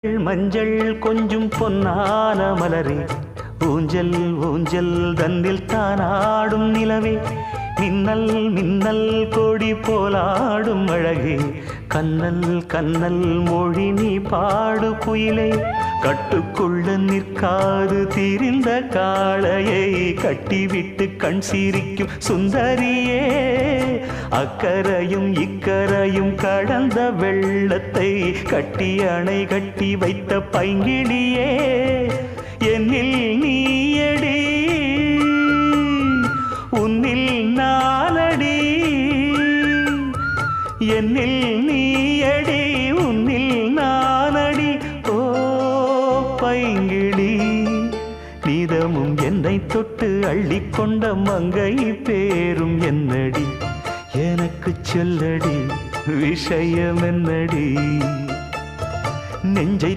மஞ்சள் கொஞ்சம் பொன்னான மலரே, ஊஞ்சல் ஊஞ்சல் தன்னில் தானாடும் நிலவே, மின்னல் மின்னல் கொடி போலாடும் அழகே, கண்ணல் கண்ணல் மொழி நீ பாடு குயிலே, கட்டுக்குள்ள நிற்காது தீரிந்த காளையை கட்டிவிட்டு கண் சிரிக்கும் சுந்தரியே, அக்கரையும் இக்கரையும் கடந்த வெள்ளத்தை கட்டி அணை கட்டி வைத்த பைங்கிளியே, என்னில் நீயடி உன்னில் நானடி, என்னில் நீயடி உன்னில் நானடி. ஓ பைங்கிளி, நீதமும் என்னை தொட்டு அள்ளிக்கொண்ட மங்கை பேரும் என்னடி, எனக்கு சொல்லடி விஷயம் என்னடி, நெஞ்சை